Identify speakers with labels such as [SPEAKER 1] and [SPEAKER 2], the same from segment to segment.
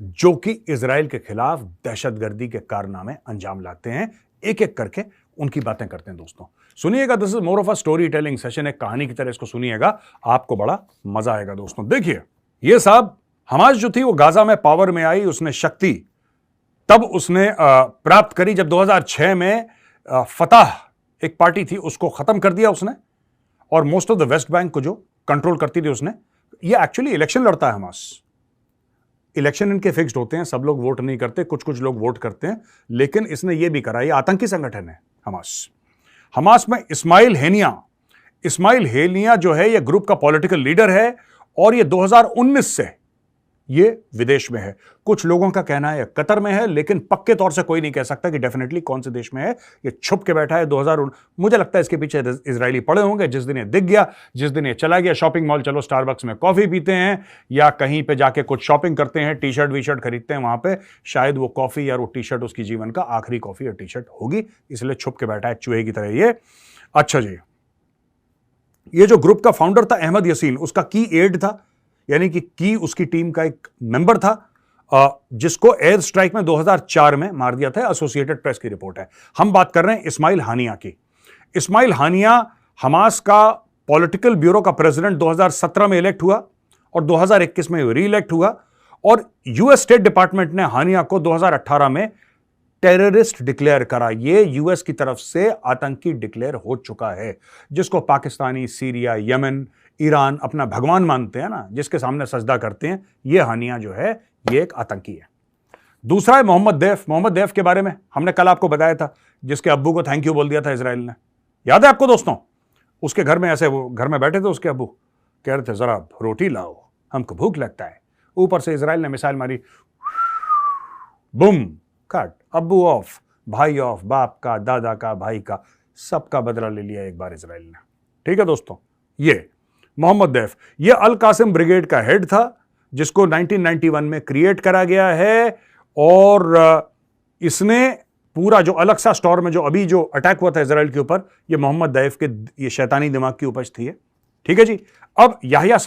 [SPEAKER 1] जो कि इजराइल के खिलाफ दहशतगर्दी के कारनामे अंजाम लाते हैं। एक एक करके उनकी बातें करते हैं। दोस्तों सुनिएगा, this is more of a story telling session, एक कहानी की तरह इसको सुनिएगा, आपको बड़ा मजा आएगा। दोस्तों देखिए, ये साहब हमास जो थी वो गाजा में पावर में आई, उसने शक्ति तब उसने प्राप्त करी जब 2006 में फतह एक पार्टी थी उसको खत्म कर दिया उसने, और most of the West Bank को जो कंट्रोल करती थी उसने। ये एक्चुअली इलेक्शन लड़ता है हमास, इलेक्शन इनके फिक्स्ड होते हैं, सब लोग वोट नहीं करते, कुछ कुछ लोग वोट करते हैं, लेकिन इसने ये भी करा। ये आतंकी संगठन है हमास। हमास में इस्माइल हेनिया जो है ये ग्रुप का पॉलिटिकल लीडर है, और ये 2019 से ये विदेश में है। कुछ लोगों का कहना है कतर में है, लेकिन पक्के तौर से कोई नहीं कह सकता कि डेफिनेटली कौन से देश में है। ये छुप के बैठा है। 2000 मुझे लगता है इसके पीछे इजरायली पड़े होंगे। जिस दिन ये दिख गया, जिस दिन ये चला गया शॉपिंग मॉल, चलो स्टारबक्स में कॉफी पीते हैं या कहीं पे जाके कुछ शॉपिंग करते हैं, टी शर्ट वी शर्ट खरीदते हैं, वहां पे शायद वो कॉफी या वो टी शर्ट उसकी जीवन का आखिरी कॉफी या टी शर्ट होगी, इसलिए छुप के बैठा है चूहे की तरह ये। अच्छा जी, ये जो ग्रुप का फाउंडर था अहमद यासीन, उसका की एड था, यानी कि उसकी टीम का एक मेंबर था, जिसको एयर स्ट्राइक में 2004 में मार दिया था। एसोसिएटेड प्रेस की रिपोर्ट है। हम बात कर रहे हैं इस्माइल हानिया की। इस्माइल हानिया हमास का पॉलिटिकल ब्यूरो का प्रेसिडेंट 2017 में इलेक्ट हुआ और 2021 में री इलेक्ट हुआ, और यूएस स्टेट डिपार्टमेंट ने हानिया को 2018 में टेररिस्ट डिक्लेयर करा। ये यूएस की तरफ से आतंकी डिक्लेयर हो चुका है, जिसको पाकिस्तानी, सीरिया, यमन, ईरान अपना भगवान मानते हैं ना, जिसके सामने सजदा करते हैं, ये हानिया जो है ये एक आतंकी है। दूसरा है मोहम्मद दैफ के बारे में हमने कल आपको बताया था, जिसके अब्बू को थैंक यू बोल दिया था इजराइल ने। याद है आपको दोस्तों? उसके घर में ऐसे वो घर में बैठे थे, उसके अब्बू कह रहे थे जरा रोटी लाओ, हमको भूख लगता है। ऊपर से इजराइल ने मिसाइल मारी, बुम, कट, अब्बू ऑफ, भाई ऑफ, बाप का, दादा का, भाई का, सबका बदला ले लिया एक बार इजराइल ने। ठीक है दोस्तों, ये मोहम्मद दैफ, ये अल कासिम ब्रिगेड का हेड था, जिसको 1991 में क्रिएट करा गया है, और इसने पूरा जो अलग सा स्टोर में जो अभी जो अटैक हुआ था इजराइल के ऊपर, ये मोहम्मद दैफ के ये शैतानी दिमाग की उपज थी। ठीक है जी। अब याहिया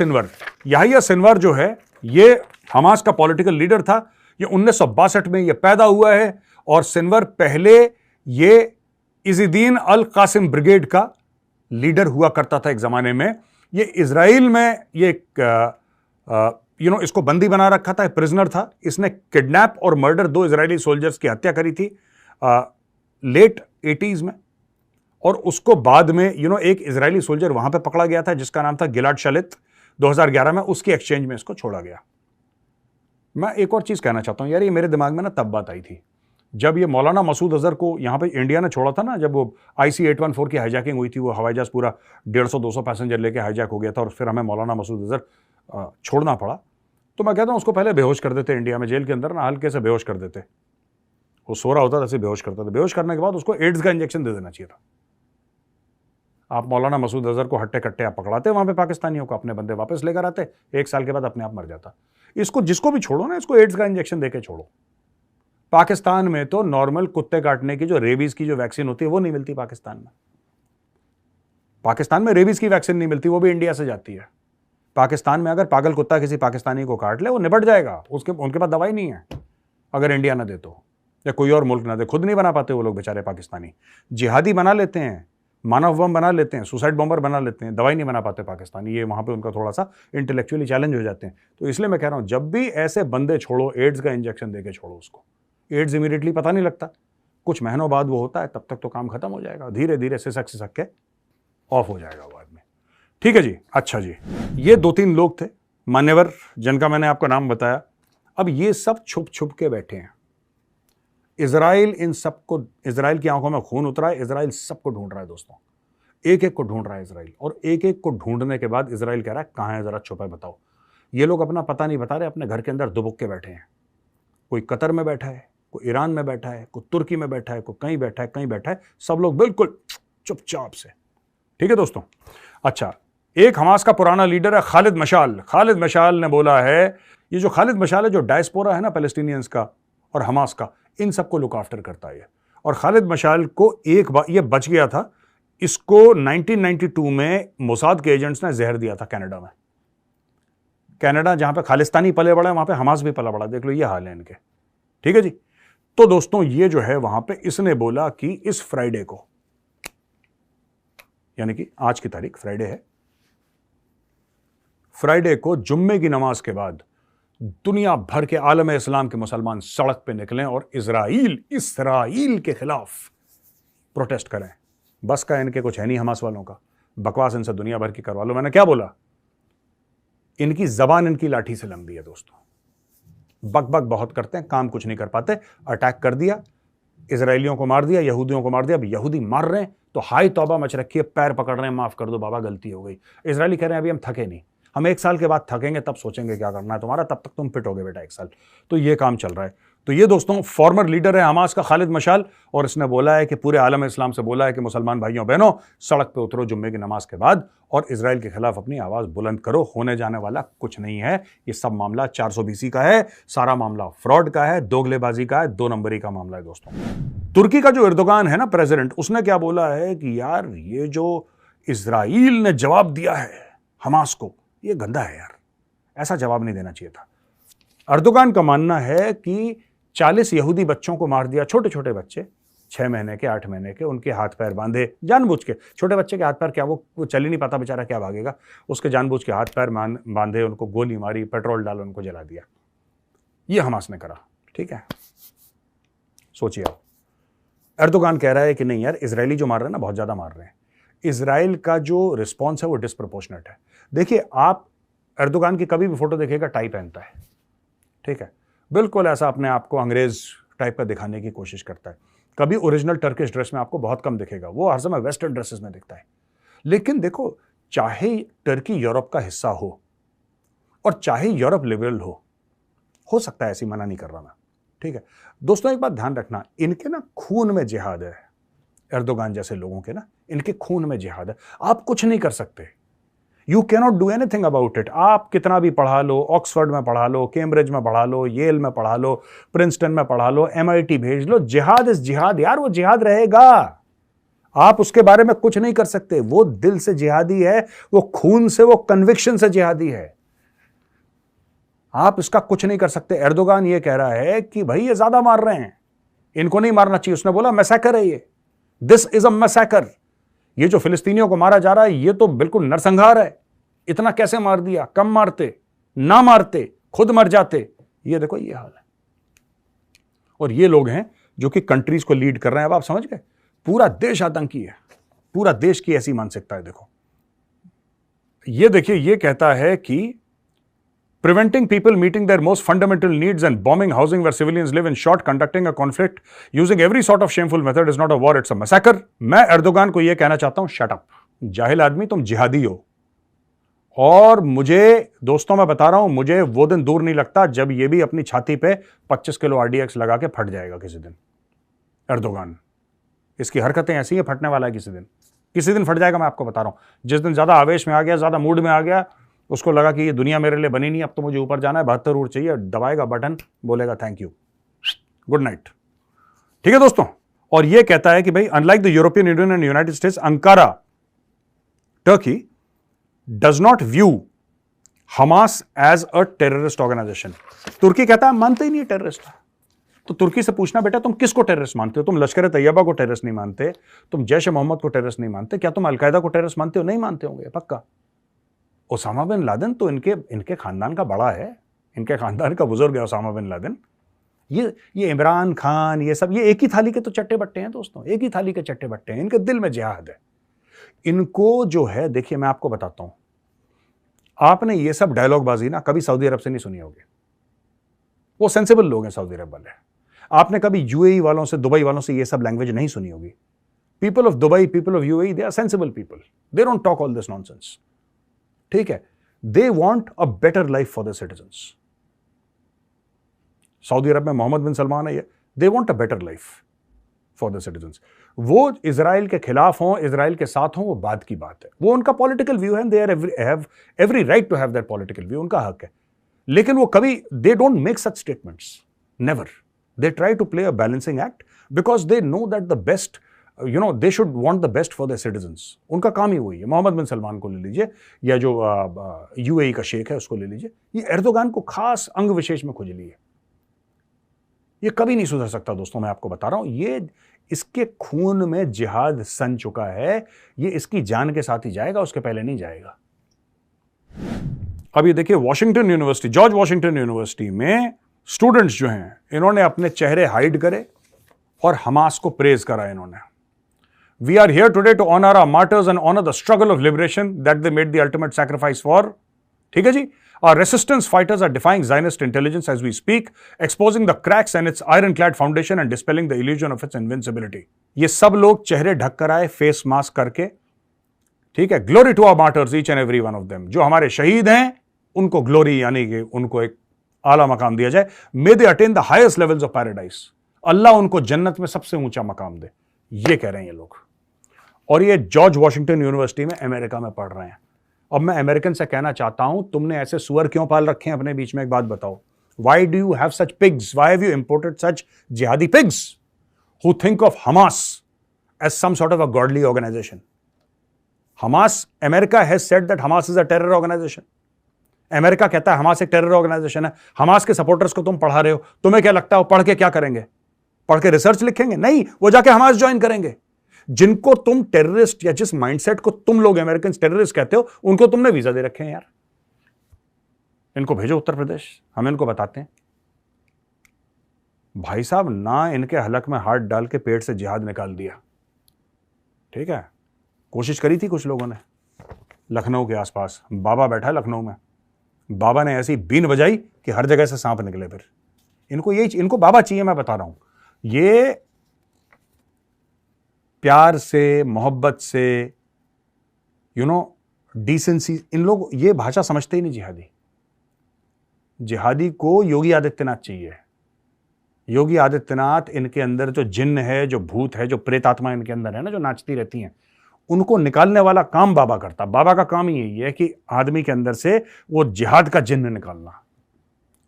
[SPEAKER 1] सिनवर जो है ये हमास का पॉलिटिकल लीडर था। ये 1962 में ये पैदा हुआ है, और सिनवर पहले ये इज़ुद्दीन अल कासिम ब्रिगेड का लीडर हुआ करता था एक जमाने में। ये इजराइल में ये इसको बंदी बना रखा था, प्रिजनर था। इसने किडनैप और मर्डर 2 इजरायली सोल्जर्स की हत्या करी थी लेट 80s में, और उसको बाद में एक इजरायली सोल्जर वहां पे पकड़ा गया था जिसका नाम था गिलाड शलित। 2011 में उसकी एक्सचेंज में इसको छोड़ा गया। मैं एक और चीज कहना चाहता हूं यार, ये मेरे दिमाग में ना तब बात आई थी जब ये मौलाना मसूद अजहर को यहां पे इंडिया ने छोड़ा था ना, जब वो IC-814 की हाईजैकिंग हुई थी, वो हवाई जहाज पूरा 150-200 पैसेंजर लेके हाईजैक हो गया था, और फिर हमें मौलाना मसूद अजहर छोड़ना पड़ा। तो मैं कहता हूं उसको पहले बेहोश कर देते इंडिया में, जेल के अंदर ना हल्के से बेहोश कर देते। वो सो रहा होता था, ऐसे बेहोश करता था। बेहोश करने के बाद उसको एड्स का इंजेक्शन दे देना चाहिए था। आप मौलाना मसूद अजहर को हट्टे कट्टे आप पकड़ाते वहां पे पाकिस्तानियों को, अपने बंदे वापस लेकर आते, 1 साल के बाद अपने आप मर जाता। इसको जिसको भी छोड़ो ना, इसको एड्स का इंजेक्शन देके छोड़ो। पाकिस्तान में तो नॉर्मल कुत्ते काटने की जो रेबीज की जो वैक्सीन होती है वो नहीं मिलती पाकिस्तान में। पाकिस्तान में रेबीज की वैक्सीन नहीं मिलती, वो भी इंडिया से जाती है। पाकिस्तान में अगर पागल कुत्ता किसी पाकिस्तानी को काट ले, वो निपट जाएगा, उनके पास दवाई नहीं है अगर इंडिया ना दे तो, या कोई और मुल्क ना दे। खुद नहीं बना पाते वो लोग बेचारे पाकिस्तानी। जिहादी बना लेते हैं, मानव बम बना लेते हैं, सुसाइड बॉम्बर बना लेते हैं, दवाई नहीं बना पाते पाकिस्तानी। ये वहां पे उनका थोड़ा सा इंटेलेक्चुअली चैलेंज हो जाते हैं। तो इसलिए मैं कह रहा हूं, जब भी ऐसे बंदे छोड़ो, एड्स का इंजेक्शन देके छोड़ो उसको। एड्स इमीडिएटली पता नहीं लगता, कुछ महीनों बाद वो होता है, तब तक तो काम खत्म हो जाएगा, धीरे धीरे सिसक के ऑफ हो जाएगा बाद में। ठीक है जी। अच्छा जी, ये 2-3 लोग थे मान्यवर जिनका मैंने आपको नाम बताया। अब ये सब छुप छुप के बैठे हैं। इजराइल इन सबको, इजराइल की आंखों में खून उतरा है। इजराइल सबको ढूंढ रहा है दोस्तों, एक एक को ढूंढ रहा है इजराइल, और एक एक को ढूंढने के बाद इजराइल कह रहा है कहां है, जरा छुपा है बताओ। ये लोग अपना पता नहीं बता रहे, अपने घर के अंदर दुबक के बैठे हैं। कोई कतर में बैठा है, कोई ईरान में बैठा है, कोई तुर्की में बैठा है, कोई कहीं बैठा है, कहीं बैठा है, सब लोग बिल्कुल चुपचाप से। ठीक है दोस्तों। अच्छा, एक हमास का पुराना लीडर है खालिद मशाल ने बोला है, ये जो खालिद मशाल है, जो डायस्पोरा है ना पैलेस्टीनियंस का और हमास का, इन सबको लुक आफ्टर करता है। और खालिद मशाल को एक बार ये बच गया था, इसको 1992 में मोसाद के एजेंट्स ने जहर दिया था कनाडा में। कनाडा जहां पे खालिस्तानी पले बड़ा है वहां पे हमास भी पला बड़ा, देख लो ये हाल है इनके। ठीक है जी। तो दोस्तों ये जो है वहां पे इसने बोला कि इस फ्राइडे को, यानी कि आज की तारीख फ्राइडे है, फ्राइडे को जुम्मे की नमाज के बाद दुनिया भर के आलम इस्लाम के मुसलमान सड़क पे निकलें और इसराइल के खिलाफ प्रोटेस्ट करें। बस का इनके कुछ है नहीं हमास वालों का, बकवास इनसे दुनिया भर की करवा लो। मैंने क्या बोला, इनकी जबान इनकी लाठी से लंबी है दोस्तों। बक बक बहुत करते हैं, काम कुछ नहीं कर पाते। अटैक कर दिया, इजरायलियों को मार दिया, यहूदियों को मार दिया। अब यहूदी मार रहे हैं तो हाय तौबा मच रखी है, पैर पकड़ रहे हैं, माफ कर दो बाबा गलती हो गई। इजरायली कह रहे हैं अभी हम थके नहीं, हम 1 साल के बाद थकेंगे तब सोचेंगे क्या करना है तुम्हारा, तब तक तुम फिट होगे बेटा 1 साल। तो ये काम चल रहा है। तो ये दोस्तों फॉर्मर लीडर है हमास का खालिद मशाल, और इसने बोला है कि पूरे आलम इस्लाम से बोला है कि मुसलमान भाइयों बहनों सड़क पे उतरो जुम्मे की नमाज के बाद और इजराइल के खिलाफ अपनी आवाज बुलंद करो। होने जाने वाला कुछ नहीं है, ये सब मामला 420 का है, सारा मामला फ्रॉड का है, दोगलेबाजी का है, 2 नंबरी का मामला है दोस्तों। तुर्की का जो एर्दोगान है ना प्रेसिडेंट, उसने क्या बोला है कि यार ये जो इजराइल ने जवाब दिया है हमास को, ये गंदा है यार, ऐसा जवाब नहीं देना चाहिए था। एर्दोगान का मानना है कि 40 यहूदी बच्चों को मार दिया, छोटे छोटे बच्चे, 6 महीने के, 8 महीने के, उनके हाथ पैर बांधे जानबूझ के। छोटे बच्चे के हाथ पैर क्या, वो चल ही नहीं पाता बेचारा, क्या भागेगा, उसके जानबूझ के हाथ पैर बांधे, उनको गोली मारी, पेट्रोल डाला, उनको जला दिया। ये हमास ने करा। ठीक है, सोचिए आप। एर्दोगान कह रहा है कि नहीं यार, इजरायली जो मार रहे हैं ना बहुत ज्यादा मार रहे हैं, इजराइल का जो रिस्पॉन्स है वो डिस्प्रोपोर्शनेट है। देखिए आप एर्दोगान की कभी भी फोटो देखिएगा, टाई पहनता है। ठीक है, बिल्कुल ऐसा अपने आप को अंग्रेज टाइप का दिखाने की कोशिश करता है। कभी ओरिजिनल टर्किश ड्रेस में आपको बहुत कम दिखेगा, वो हर समय वेस्टर्न ड्रेसेस में दिखता है। लेकिन देखो, चाहे टर्की यूरोप का हिस्सा हो और चाहे यूरोप लिबरल हो सकता है, ऐसी मना नहीं कर रहा मैं। ठीक है दोस्तों, एक बात ध्यान रखना, इनके ना खून में जिहाद है, एर्दोगान जैसे लोगों के ना इनके खून में जिहाद है। आप कुछ नहीं कर सकते, you cannot do anything about it. आप कितना भी पढ़ा लो, ऑक्सफोर्ड में पढ़ा लो, कैम्ब्रिज में पढ़ा लो, येल में पढ़ा लो, प्रिंसटन में पढ़ा लो, MIT भेज लो, जिहाद इज जिहाद यार, वो जिहाद रहेगा। आप उसके बारे में कुछ नहीं कर सकते। वो दिल से जिहादी है, वो खून से, वो कन्विक्शन से जिहादी है। आप इसका कुछ नहीं कर सकते। एर्दोगान ये कह रहा है कि भाई ये ज्यादा मार रहे हैं, इनको नहीं मारना चाहिए। उसने बोला मैसैकर है ये, दिस इज अ मैसैकर। ये जो फिलिस्तीनियों को मारा जा रहा है ये तो बिल्कुल नरसंहार है। इतना कैसे मार दिया, कम मारते, ना मारते, खुद मर जाते। ये देखो ये हाल है। और ये लोग हैं जो कि कंट्रीज को लीड कर रहे हैं। अब आप समझ गए, पूरा देश आतंकी है, पूरा देश की ऐसी मानसिकता है। देखो ये देखिए, ये कहता है कि preventing people meeting their most fundamental needs and bombing housing where civilians live, in short conducting a conflict using every sort of shameful method is not a war, it's a massacre। मैं Erdogan को यह कहना चाहता हूं, shut up जाहिल आदमी, तुम जिहादी हो। और मुझे दोस्तों मैं बता रहा हूं, मुझे वो दिन दूर नहीं लगता जब ये भी अपनी छाती पे 25 किलो RDX लगा के फट जाएगा किसी दिन। एर्दोगान, इसकी हरकतें ऐसी है, फटने वाला है किसी दिन फट जाएगा। मैं आपको बता रहा हूं, जिस दिन ज्यादा आवेश में आ गया, ज्यादा मूड में आ गया, उसको लगा कि ये दुनिया मेरे लिए बनी नहीं, अब तो मुझे ऊपर जाना है, 72 ऊर चाहिए, दबाएगा बटन, बोलेगा थैंक यू, गुड नाइट। ठीक है दोस्तों, और ये कहता है कि भाई unlike the European Union and United States, Ankara, Turkey does not view Hamas as a terrorist organisation. तुर्की कहता है मानते ही नहीं टेररिस्ट। तो तुर्की से पूछना बेटा तुम किसको टेररिस्ट मानते हो? तुम लश्कर तैयबा को टेररिस्ट नहीं मानते, तुम जैश मोहम्मद को टेररिस्ट नहीं मानते, क्या तुम अलकायदा को टेररिस्ट मानते हो? नहीं मानते होंगे पक्का। ओसामा बिन लादेन तो इनके खानदान का बड़ा है, इनके खानदान का बुजुर्ग है ओसामा बिन लादेन। ये इमरान खान, ये सब, ये एक ही थाली के तो चट्टे बट्टे हैं दोस्तों, एक ही थाली के चट्टे बट्टे हैं। इनके दिल में जिहाद है। इनको जो है, देखिए मैं आपको बताता हूं, आपने ये सब डायलॉग बाजी ना कभी सऊदी अरब से नहीं सुनी होगी। वो सेंसिबल लोग हैं सऊदी अरब वाले। आपने कभी UAE वालों से, दुबई वालों से ये सब लैंग्वेज नहीं सुनी होगी। People of Dubai, people of UAE, they are sensible people, they don't talk all this nonsense. ठीक है, they want a better life for the citizens. सऊदी अरब में मोहम्मद बिन सलमान है, they want a better life for the citizens. वो Israel के खिलाफ हों, इजराइल के साथ हों, वो बात की बात है, वो उनका पॉलिटिकल व्यू है, they have every right to have that political view, उनका हक है। लेकिन वो कभी, they don't make such statements, never. They try to play a balancing act because they know that the best they should want the best for the citizens. उनका काम ही वही है। मोहम्मद बिन सलमान को ले लीजिए, या जो यूएई का शेख है उसको ले लीजिए, ये एर्दोगान को खास अंग विशेष में खुजली है। ये कभी नहीं सुधर सकता दोस्तों, मैं आपको बता रहा हूं। ये इसके खून में जिहाद सन चुका है, ये इसकी जान के साथ ही जाएगा, उसके पहले नहीं जाएगा। अब ये देखिए, Washington university, George Washington university में स्टूडेंट्स जो हैं, इन्होंने अपने चेहरे हाइड करे और हमास को प्रेज करा इन्होंने। We are here today to honour our martyrs and honour the struggle of liberation that they made the ultimate sacrifice for. ठीक है जी। Our resistance fighters are defying Zionist intelligence as we speak, exposing the cracks in its ironclad foundation and dispelling the illusion of its invincibility. ये सब लोग चेहरे ढक कर आए, face mask करके। ठीक है। Glory to our martyrs, each and every one of them. जो हमारे शहीद हैं उनको ग्लोरी, यानी कि उनको एक आला मकाम दिया जाए। May they attain the highest levels of paradise. अल्लाह उनको जन्नत में सबसे ऊंचा मकाम दे, ये कह रहे हैं ये लोग। और ये जॉर्ज वॉशिंगटन यूनिवर्सिटी में अमेरिका में पढ़ रहे हैं। अब मैं अमेरिकन से कहना चाहता हूं, तुमने ऐसे सुअर क्यों पाल रखे हैं अपने बीच में? एक बात बताओ, why do you have such pigs? Why have you imported such jihadi pigs who think of Hamas as some sort of a godly organisation? Hamas, America has said that Hamas is a terror organisation. America कहता है Hamas एक terror organisation है। Hamas के supporters को तुम पढ़ा रहे हो, तुम्हें क्या लगता है वो पढ़ के क्या करेंगे? पढ़ के रिसर्च लिखेंगे? नहीं, वो जाके हमास ज्वाइन करेंगे। जिनको तुम टेररिस्ट, या जिस माइंडसेट को तुम लोग अमेरिकन टेररिस्ट कहते हो, उनको तुमने वीजा दे रखे हैं यार। इनको भेजो उत्तर प्रदेश, हम इनको बताते हैं। भाई साहब, ना इनके हलक में हाथ डाल के पेट से जिहाद निकाल दिया। ठीक है। कोशिश करी थी कुछ लोगों ने लखनऊ के आसपास। बाबा बैठा है लखनऊ में, बाबा ने ऐसी बीन बजाई कि हर जगह से सांप निकले। फिर इनको बाबा चाहिए, मैं बता रहा हूं। ये प्यार से, मोहब्बत से, डिसेंसी, इन लोग ये भाषा समझते ही नहीं। जिहादी को योगी आदित्यनाथ चाहिए। योगी आदित्यनाथ, इनके अंदर जो जिन्न है, जो भूत है, जो प्रेत आत्मा इनके अंदर है ना, जो नाचती रहती हैं, उनको निकालने वाला काम बाबा करता। बाबा का काम ही यही है कि आदमी के अंदर से वो जिहाद का जिन्न निकालना।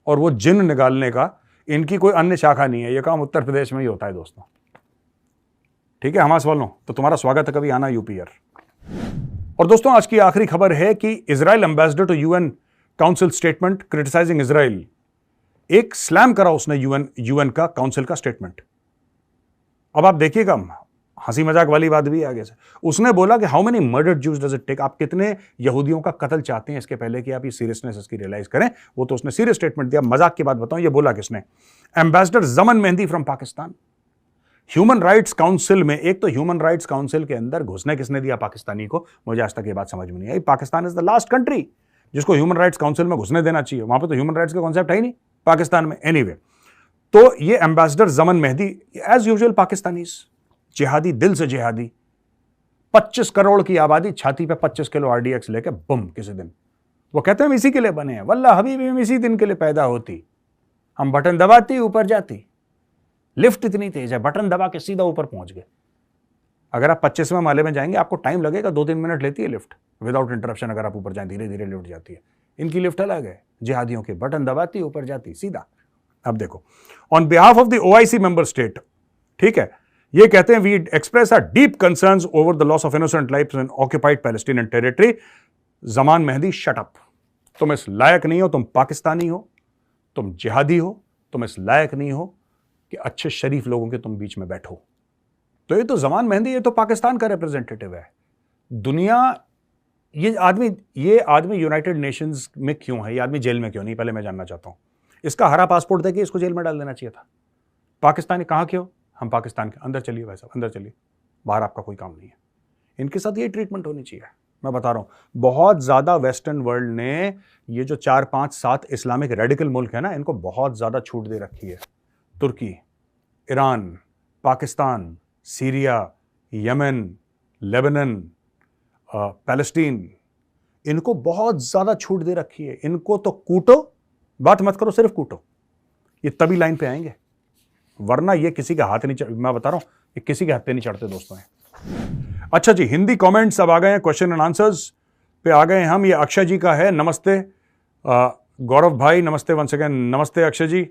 [SPEAKER 1] और वो जिन्न निकालने का इनकी कोई अन्य शाखा नहीं है, ये काम उत्तर प्रदेश में ही होता है दोस्तों। ठीक है हमास वालों, तो तुम्हारा स्वागत है, कभी आना यूपी यार। और दोस्तों, आज की आखिरी खबर है कि Israel ambassador to UN council statement criticising Israel. एक स्लैम करा उसने यूएन का काउंसिल का स्टेटमेंट। अब आप देखिएगा, हंसी मजाक वाली बात भी आगे से उसने बोला कि how many murdered Jews does it take. आप कितने यहूदियों का कत्ल चाहते हैं, इसके पहले कि आप ये सीरियसनेस इसकी रियलाइज करें। वो तो उसने सीरियस स्टेटमेंट दिया। मजाक की बात बताऊं, ये बोला किसने? एम्बेसडर जमन mehndi from Pakistan. Human rights council में, एक तो ह्यूमन राइट्स काउंसिल के अंदर घुसने किसने दिया पाकिस्तानी को? मुझे आज तक ये बात समझ में नहीं आई। Pakistan is the last country जिसको ह्यूमन राइट्स काउंसिल में घुसने देना चाहिए। वहां पे तो ह्यूमन राइट्स का कॉन्सेप्ट है ही नहीं पाकिस्तान में। एनीवे, तो ये एम्बेसडर जमन मेहंदी, एज यूजुअल पाकिस्तानीज, जिहादी, दिल से जिहादी। 25 करोड़ की आबादी, छाती पे 25 किलो आरडीएक्स लेके बम किसी दिन। वो कहते हैं हम इसी के लिए बने हैं, वल्लाह हबीबी हम इसी दिन के लिए पैदा होती। हम बटन दबाती ऊपर जाती। लिफ्ट इतनी तेज है, बटन दबा के सीधा ऊपर पहुंच गए। अगर आप 25वें माले में जाएंगे आपको टाइम लगेगा, 2-3 मिनट लेती है लिफ्ट विदाउट इंटरप्शन। अगर आप ऊपर जाएं, धीरे धीरे लिफ्ट जाती है। इनकी लिफ्ट अलग है, जिहादियों की बटन दबाती ऊपर जाती सीधा। अब देखो, on behalf of the OIC member state, ठीक है, ये कहते हैं we express our deep concerns over the loss of innocent lives in occupied Palestinian territory. Zaman Mehdi, shut up. तुम इस लायक नहीं हो, तुम पाकिस्तानी हो, तुम जिहादी हो, तुम इस लायक नहीं हो कि अच्छे शरीफ लोगों के तुम बीच में बैठो। तो ये तो जमान मेहंदी, ये तो पाकिस्तान का रिप्रेजेंटेटिव है। दुनिया, ये आदमी यूनाइटेड नेशंस में क्यों है? ये आदमी जेल में क्यों नहीं? पहले मैं जानना चाहता हूं। इसका हरा पासपोर्ट देके इसको जेल में डाल देना चाहिए था। पाकिस्तानी कहां के हो? हम पाकिस्तान के। अंदर चलिए भाई साहब, अंदर चलिए, बाहर आपका कोई काम नहीं है। इनके साथ ये ट्रीटमेंट होनी चाहिए। मैं बता रहा हूं, बहुत ज्यादा वेस्टर्न वर्ल्ड ने ये जो 4, 5, 7 इस्लामिक रेडिकल मुल्क है ना, इनको बहुत ज्यादा छूट दे रखी है। तुर्की, Iran, Pakistan, Syria, Yemen, Lebanon, Palestine, इनको बहुत ज्यादा छूट दे रखी है। इनको तो कूटो, बात मत करो, सिर्फ कूटो, ये तभी लाइन पे आएंगे। वरना ये किसी के हाथ नहीं मैं बता रहा हूं, ये किसी के हाथ पे नहीं चढ़ते दोस्तों। अच्छा जी, हिंदी कमेंट्स अब आ गए हैं, क्वेश्चन एंड आंसर्स पे आ गए हम। ये अक्षय जी का है, नमस्ते। गौरव भाई नमस्ते, वंस अगेन नमस्ते अक्षय जी।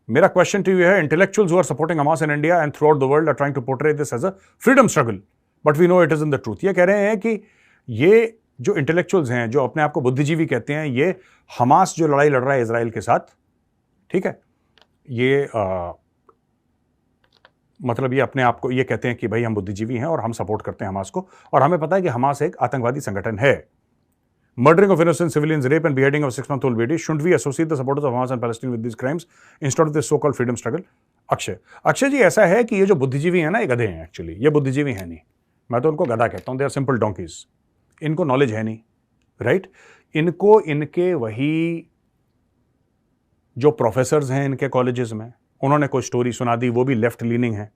[SPEAKER 1] मेरा क्वेश्चन टू यू है, intellectuals who are supporting Hamas in India and throughout the world are trying to portray this as a freedom struggle, but we know it is in the truth. ये कह रहे हैं कि ये जो intellectuals हैं, जो अपने आप को बुद्धिजीवी कहते हैं, ये हमास जो लड़ाई लड़ रहा है इजराइल के साथ, ठीक है, ये मतलब ये अपने आप को ये कहते हैं कि भाई हम बुद्धिजीवी हैं और हम सपोर्ट करते हैं हमास को, और हमें पता है कि हमास एक आतंकवादी संगठन है। Murdering of innocent civilians, rape and beheading of 6-month-old baby. Shouldn't we associate the supporters of Hamas and Palestine with these crimes instead of this so-called freedom struggle? Akshay जी, ऐसा है कि ये जो बुद्धिजीवी हैं ना, ये गधे हैं एक्चुअली। ये बुद्धिजीवी हैं नहीं, मैं तो उनको गधा कहता हूँ। They are simple donkeys. इनको नॉलेज है नहीं, राइट? इनको इनके वही जो प्रोफेसर्स हैं इनके कॉलेजेस में, उन्होंने कोई स्टोरी सुना दी, वो भी लेफ्ट लीनिंग है,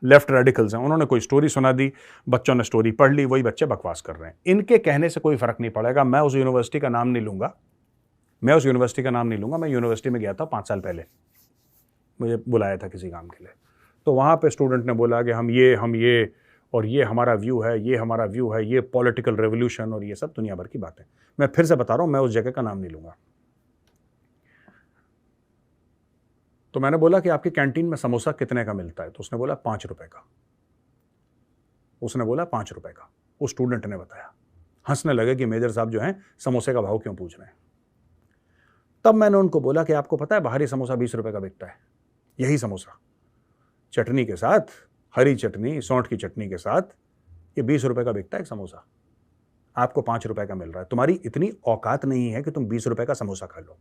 [SPEAKER 1] लेफ्ट रेडिकल्स हैं, उन्होंने कोई स्टोरी सुना दी, बच्चों ने स्टोरी पढ़ ली, वही बच्चे बकवास कर रहे हैं। इनके कहने से कोई फर्क नहीं पड़ेगा। मैं उस यूनिवर्सिटी का नाम नहीं लूंगा, मैं यूनिवर्सिटी में गया था 5 साल पहले, मुझे बुलाया था किसी काम के लिए, तो वहां पे स्टूडेंट ने बोला कि हम ये और ये हमारा व्यू है, ये पॉलिटिकल रेवोल्यूशन और ये सब दुनिया भर की बातें। मैं फिर से बता रहा हूं, मैं उस जगह का नाम नहीं लूंगा। तो मैंने बोला कि आपकी कैंटीन में समोसा कितने का मिलता है? तो उसने बोला 5 रुपए का। उस स्टूडेंट ने बताया। हंसने लगे कि मेजर साहब जो हैं समोसे का भाव क्यों पूछ रहे हैं। तब मैंने उनको बोला कि आपको पता है बाहरी समोसा 20 रुपए का बिकता है, यही समोसा चटनी के साथ, हरी चटनी, सौंठ की चटनी के साथ, ये 20 रुपए का बिकता है एक समोसा। आपको 5 रुपए का मिल रहा है। तुम्हारी इतनी औकात नहीं है कि तुम 20 रुपए का समोसा खा लो,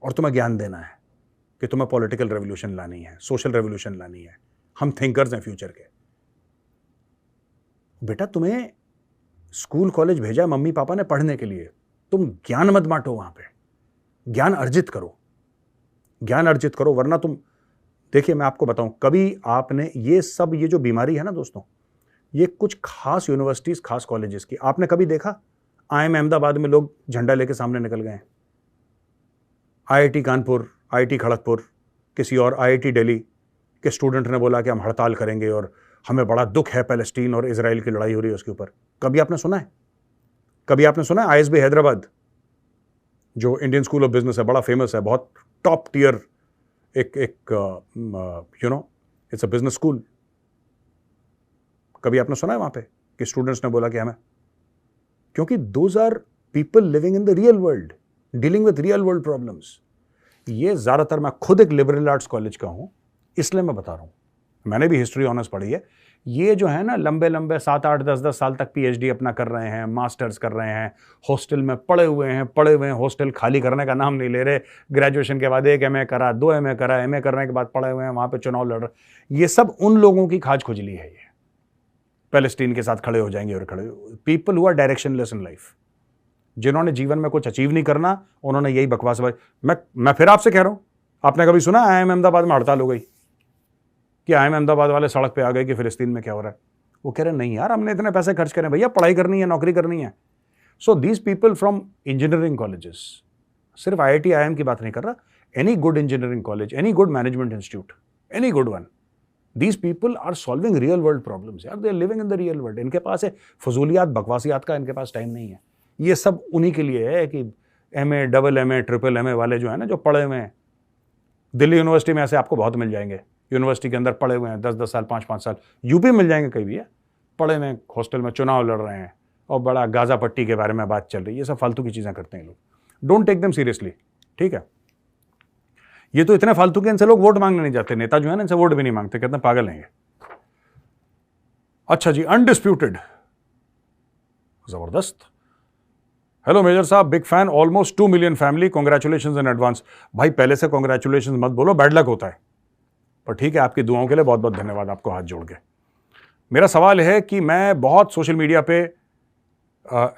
[SPEAKER 1] और तुम्हें ज्ञान देना है कि तुम्हें पॉलिटिकल रेवोल्यूशन लानी है, सोशल रेवोल्यूशन लानी है। हम थिंकर्स हैं फ्यूचर के। बेटा, तुम्हें स्कूल कॉलेज भेजा मम्मी पापा ने पढ़ने के लिए, तुम ज्ञान मत बांटो, वहां पे ज्ञान अर्जित करो, वरना तुम देखिए, मैं आपको बताऊं, कभी आपने ये जो बीमारी है ना दोस्तों, ये कुछ खास यूनिवर्सिटीज, खास कॉलेजेस की, आपने कभी देखा? IIM अहमदाबाद में लोग झंडा लेके सामने निकल गए, IIT कानपुर, IIT खड़गपुर, किसी और IIT दिल्ली के स्टूडेंट ने बोला कि हम हड़ताल करेंगे और हमें बड़ा दुख है, पैलेस्टीन और इजराइल की लड़ाई हो रही है उसके ऊपर। कभी आपने सुना है? ISB हैदराबाद, जो इंडियन स्कूल ऑफ बिजनेस है, बड़ा फेमस है, बहुत टॉप टियर, एक इट्स अ बिजनेस स्कूल। कभी आपने सुना है वहां पे कि स्टूडेंट्स ने बोला कि हमें, क्योंकि those are people living in the real world, dealing with real world problems. ये ज्यादातर, मैं खुद एक लिबरल आर्ट्स कॉलेज का हूं, इसलिए मैं बता रहा हूं, मैंने भी हिस्ट्री ऑनर्स पढ़ी है। ये जो है ना, लंबे 7, 8, 10 साल तक PhD अपना कर रहे हैं, मास्टर्स कर रहे हैं, हॉस्टल में पड़े हुए हैं, हॉस्टल खाली करने का नाम नहीं ले रहे। ग्रेजुएशन के बाद 1 MA करा, 2 MA करा, MA करने के बाद पड़े हुए हैं, वहां पे चुनाव लड़ रहे। ये सब उन लोगों की खाज खुजली है। ये पैलेस्टीन के साथ खड़े हो जाएंगे और people who are directionless in life, जिन्होंने जीवन में कुछ अचीव नहीं करना, उन्होंने यही बकवास। मैं फिर आपसे कह रहा हूं, आपने कभी सुना IIM अहमदाबाद में हड़ताल हो गई कि IIM अहमदाबाद वाले सड़क पे आ गए कि फिलिस्तीन में क्या हो रहा है? वो कह रहे नहीं यार, हमने इतने पैसे खर्च करे भैया, पढ़ाई करनी है, नौकरी करनी है। So these people from engineering colleges, सिर्फ IIT IIM की बात नहीं कर रहा, any good engineering college, any good management institute, any good one, these people are solving real world problems यार, they are living in the real world. इनके पास है फजूलियात, बकवासियात का इनके पास टाइम नहीं है। ये सब उन्हीं के लिए है कि MA, AA, MA वाले जो है ना, जो पढ़े हुए हैं। दिल्ली यूनिवर्सिटी में ऐसे आपको बहुत मिल जाएंगे, यूनिवर्सिटी के अंदर पढ़े हुए हैं 10-10 साल, 5-5 साल। यूपी मिल जाएंगे कहीं भी है, पढ़े हुए हैं, हॉस्टल में चुनाव लड़ रहे हैं और बड़ा गाजा पट्टी के बारे में बात चल रही है। ये सब फालतू की चीजें करते हैं लोग, डोंट टेक देम सीरियसली, ठीक है? ये तो इतने फालतू के, इनसे लोग वोट मांगने नहीं जाते। नेता जो है ना, इनसे वोट भी नहीं मांगते, कहते हैं पागल हैं ये। अच्छा जी, अनडिस्प्यूटेड, जबरदस्त। हेलो मेजर साहब, big fan, almost 2 million family, congratulation in advance. भाई पहले से कॉन्ग्रेचुलेशन मत बोलो, बैड लक होता है, पर ठीक है, आपकी दुआओं के लिए बहुत बहुत धन्यवाद आपको, हाथ जोड़ के। मेरा सवाल है कि मैं बहुत सोशल मीडिया पे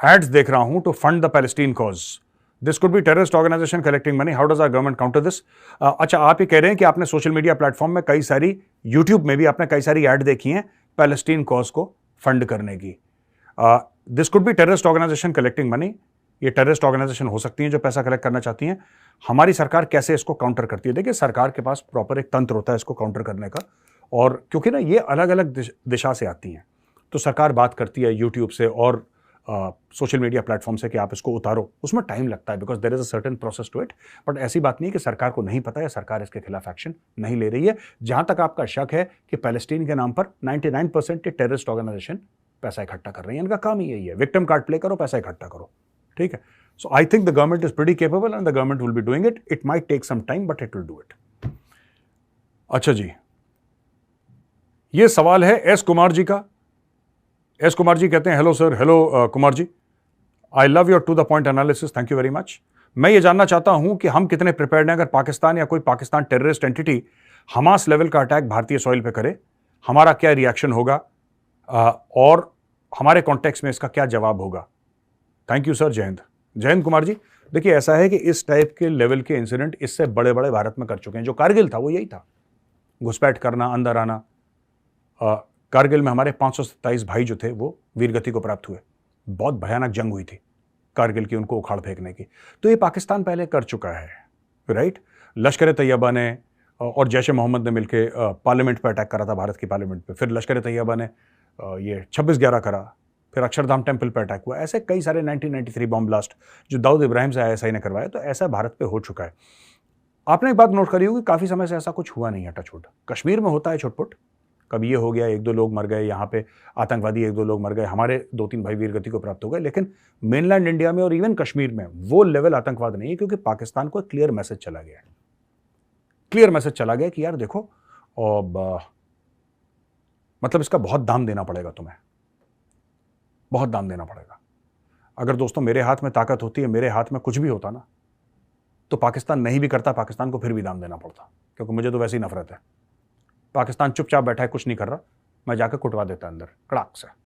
[SPEAKER 1] एड्स देख रहा हूं to fund the Palestine cause, this could be terrorist organisation collecting money, how does our government counter this? अच्छा, आप ये कह रहे हैं कि आपने सोशल मीडिया प्लेटफॉर्म में कई सारी, यूट्यूब में भी आपने कई सारी एड देखी हैं पैलेस्टीन कॉज को फंड करने की। This could be terrorist organisation collecting money, ये टेररिस्ट ऑर्गेनाइजेशन हो सकती हैं जो पैसा कलेक्ट करना चाहती हैं। हमारी सरकार कैसे इसको काउंटर करती है? देखिए, सरकार के पास प्रॉपर एक तंत्र होता है इसको काउंटर करने का, और क्योंकि ना ये अलग अलग दिशा से आती हैं, तो सरकार बात करती है यूट्यूब से और सोशल मीडिया प्लेटफॉर्म से कि आप इसको उतारो, उसमें टाइम लगता है because there is a certain process to it. But ऐसी बात नहीं कि सरकार को नहीं पता है, सरकार इसके खिलाफ एक्शन नहीं ले रही है। जहां तक आपका शक है कि पैलेस्टीन के नाम पर 99% के टेररिस्ट ऑर्गेनाइजेशन पैसा इकट्ठा कर रही है, इनका काम ही यही है, विक्टिम कार्ड प्ले करो, पैसा इकट्ठा करो, ठीक है। So I think the government is pretty capable and the government will be doing it. It might take some time but it will do it. अच्छा जी, ये सवाल है एस कुमार जी का। एस कुमार जी कहते हैं, hello sir. Hello Kumar ji, I love your to the point analysis, thank you very much. मैं ये जानना चाहता हूं कि हम कितने प्रिपेयर्ड हैं अगर पाकिस्तान या कोई Pakistan terrorist entity Hamas level का अटैक भारतीय सॉइल पे करे, हमारा क्या रिएक्शन होगा और हमारे कॉन्टेक्स्ट में इसका क्या जवाब होगा। थैंक यू सर, जय हिंद। जय हिंद कुमार जी। देखिए, ऐसा है कि इस टाइप के लेवल के इंसिडेंट इससे बड़े बड़े भारत में कर चुके हैं। जो कारगिल था वो यही था, घुसपैठ करना, अंदर आना। कारगिल में हमारे 527 भाई जो थे वो वीरगति को प्राप्त हुए। बहुत भयानक जंग हुई थी कारगिल की, उनको उखाड़ फेंकने की। तो ये पाकिस्तान पहले कर चुका है, राइट। लश्कर तैयबा ने और जैश ए मोहम्मद ने मिलकर पार्लियामेंट पर अटैक करा था, भारत की पार्लियामेंट पे। फिर लश्कर तैयबा ने ये 26/11 करा, फिर अक्षरधाम टेम्पल पर अटैक हुआ। ऐसे कई सारे 1993 बॉम्ब ब्लास्ट जो दाऊद इब्राहिम से ISI ने करवाया। तो ऐसा भारत पे हो चुका है। आपने एक बात नोट करी होगी, काफ़ी समय से ऐसा कुछ हुआ नहीं है टचवुड। कश्मीर में होता है छुटपुट, कभी ये हो गया, 1-2 लोग मर गए, यहाँ पे आतंकवादी 1-2 लोग मर गए, हमारे 2-3 भाई वीरगति को प्राप्त हो गए। लेकिन मेनलैंड इंडिया में और इवन कश्मीर में वो लेवल आतंकवाद नहीं है, क्योंकि पाकिस्तान को एक क्लियर मैसेज चला गया है। क्लियर मैसेज चला गया कि यार देखो, और मतलब इसका बहुत दाम देना पड़ेगा तुम्हें, बहुत दाम देना पड़ेगा। अगर दोस्तों मेरे हाथ में ताकत होती है, मेरे हाथ में कुछ भी होता ना, तो पाकिस्तान नहीं भी करता, पाकिस्तान को फिर भी दाम देना पड़ता, क्योंकि मुझे तो वैसे ही नफरत है। पाकिस्तान चुपचाप बैठा है, कुछ नहीं कर रहा, मैं जाकर कुटवा देता अंदर कड़ाक से।